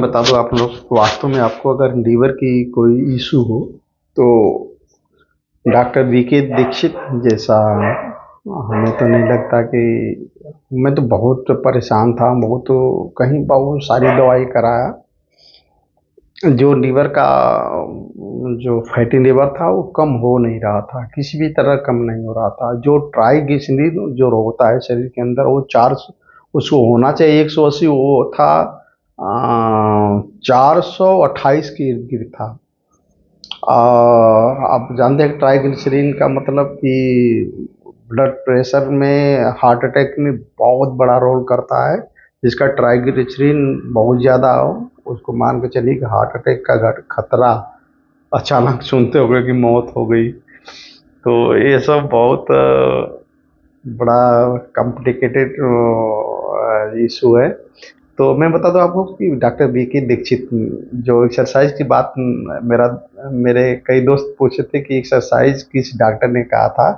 बता दो आप लोग, वास्तव में आपको अगर लीवर की कोई इशू हो तो डॉक्टर वीके दीक्षित जैसा हमें तो नहीं लगता कि, मैं तो बहुत परेशान था, बहुत कहीं बहुत सारी दवाई कराया, जो लीवर का जो फैटी लीवर था वो कम हो नहीं रहा था, किसी भी तरह कम नहीं हो रहा था। जो ट्राइग्लिसरीड जो होता है शरीर के अंदर वो 400, उसको होना चाहिए 180, वो था 428 के इर्द गिर्द था। आप जानते हैं ट्राइग्लिसरीन का मतलब कि ब्लड प्रेशर में, हार्ट अटैक में बहुत बड़ा रोल करता है। जिसका ट्राइग्लिसरीन बहुत ज़्यादा हो उसको मान के चलिए कि हार्ट अटैक का खतरा अचानक सुनते हो गए कि मौत हो गई। तो ये सब बहुत बड़ा कॉम्प्लिकेटेड इशू है। तो मैं बता दूं आपको कि डॉक्टर वीके दीक्षित जो एक्सरसाइज की बात, मेरे कई दोस्त पूछे थे कि एक्सरसाइज किस डॉक्टर ने कहा था।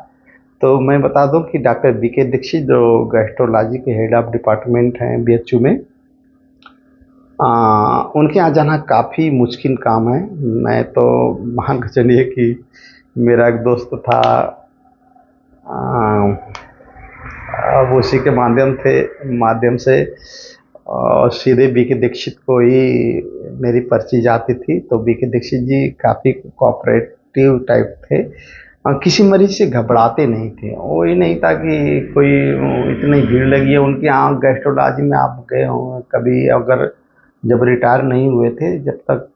तो मैं बता दूं कि डॉक्टर वीके दीक्षित जो गैस्ट्रोलॉजी के हेड ऑफ डिपार्टमेंट हैं बीएचयू में, उनके यहाँ जाना काफ़ी मुश्किल काम है। मैं तो मान के चलिए कि मेरा एक दोस्त था, अब उसी के माध्यम से सीधे बीके दीक्षित को ही मेरी पर्ची जाती थी। तो बीके दीक्षित जी काफ़ी कोऑपरेटिव टाइप थे, किसी मरीज से घबराते नहीं थे। वो ही नहीं था कि कोई इतनी भीड़ लगी है उनके यहाँ गैस्ट्रोलॉजी में, आप गए हों कभी, अगर जब रिटायर नहीं हुए थे जब तक।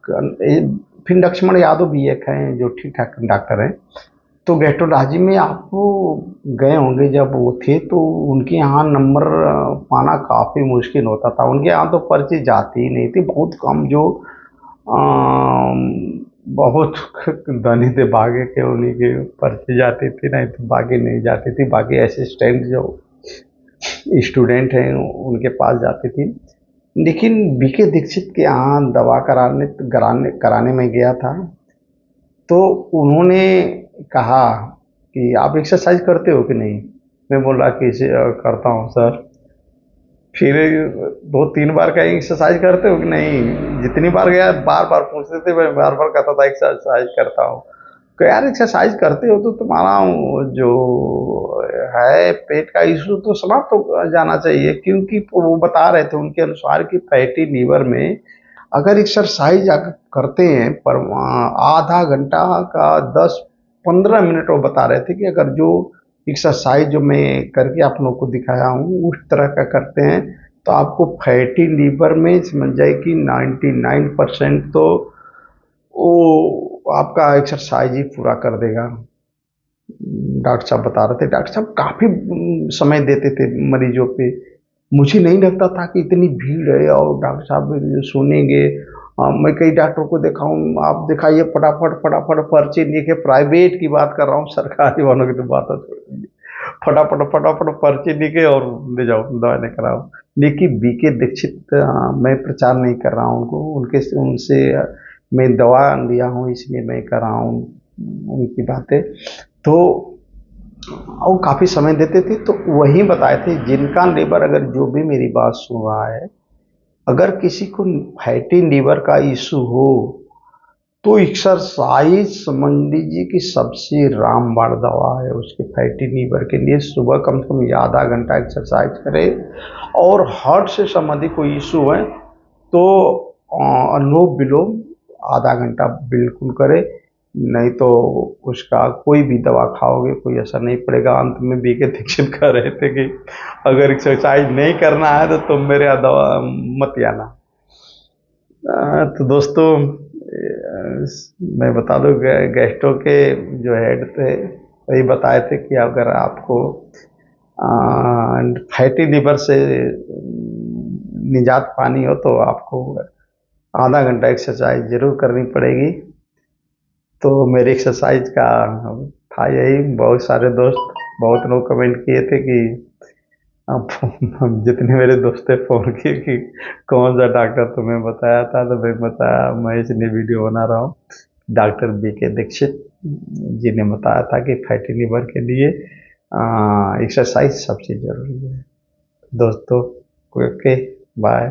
फिर लक्ष्मण यादव भी एक हैं जो ठीक ठाक डॉक्टर हैं। तो गैस्ट्रोलॉजी में आप गए होंगे जब वो थे, तो उनके यहाँ नंबर पाना काफ़ी मुश्किल होता था। उनके यहाँ तो पर्ची जाती ही नहीं थी, बहुत कम जो बहुत धनी थे भागे के उन्हीं की पर्ची जाती थी, नहीं तो बाकी नहीं जाती थी। बाकी असिस्टेंट जो स्टूडेंट हैं उनके पास जाती थी। लेकिन बीके दीक्षित के यहाँ दवा कराने में गया था, तो उन्होंने कहा कि आप एक्सरसाइज करते हो कि नहीं। मैं बोला कि करता हूँ सर। फिर 2-3 बार कहीं एक्सरसाइज करते हो कि नहीं। जितनी बार गया बार बार पूछते थे, मैं बार बार कहता था एक्सरसाइज करता हूँ। तो यार एक्सरसाइज करते हो तो तुम्हारा जो है पेट का इशू तो समाप्त हो जाना चाहिए, क्योंकि वो बता रहे थे उनके अनुसार कि फैटी लीवर में अगर एक्सरसाइज अगर करते हैं पर आधा घंटा का 10-15 मिनट, वो बता रहे थे कि अगर जो एक्सरसाइज जो मैं करके आप लोगों को दिखाया हूँ उस तरह का करते हैं तो आपको फैटी लीवर में समझ जाए कि 99% तो वो आपका एक्सरसाइज ही पूरा कर देगा। डॉक्टर साहब बता रहे थे, डॉक्टर साहब काफ़ी समय देते थे मरीजों पे। मुझे नहीं लगता था कि इतनी भीड़ है और डॉक्टर साहब सुनेंगे। मैं कई डॉक्टर को देखा हूँ, आप दिखाइए फटाफट फटाफट पर्ची लिखे, प्राइवेट की बात कर रहा हूँ, सरकारी वालों की तो बात है छोड़ दीजिए। फटाफट फटाफट पर्ची लिखे और ले जाओ दवा नहीं कराओ। लेकिन बीके दीक्षित, मैं प्रचार नहीं कर रहा हूँ उनको, उनसे मैं दवा लिया हूँ इसलिए मैं कर रहा हूँ उनकी बातें। तो वो काफ़ी समय देते थे, तो वही बताए थे जिनका लीवर, अगर जो भी मेरी बात सुन रहा है, अगर किसी को फैटी लीवर का इशू हो तो एक्सरसाइज समझ लीजिए कि सबसे रामबाण दवा है उसके फैटी लीवर के लिए। सुबह कम से कम आधा घंटा एक्सरसाइज करे, और हार्ट से संबंधित कोई इशू है तो अनुलोम विलोम आधा घंटा बिल्कुल करे, नहीं तो उसका कोई भी दवा खाओगे कोई असर नहीं पड़ेगा। अंत में बीके दीक्षित कह रहे थे कि अगर एक्सरसाइज नहीं करना है तो तुम मेरे यहाँ दवा मत आना। तो दोस्तों, मैं बता दूं गैस्ट्रो के जो हेड थे वही बताए थे कि अगर आपको फैटी लीवर से निजात पानी हो तो आपको आधा घंटा एक्सरसाइज जरूर करनी पड़ेगी। तो मेरी एक्सरसाइज का था यही। बहुत सारे दोस्त, बहुत लोग कमेंट किए थे कि अब जितने मेरे दोस्त थे फ़ोन किए कि कौन सा डॉक्टर तुम्हें बताया था, तो मैं बताया, मैं इसलिए वीडियो बना रहा हूँ। डॉक्टर बीके दीक्षित जी ने बताया था कि फैटी लीवर के लिए एक्सरसाइज सबसे ज़रूरी है। दोस्तों, ओके, बाय।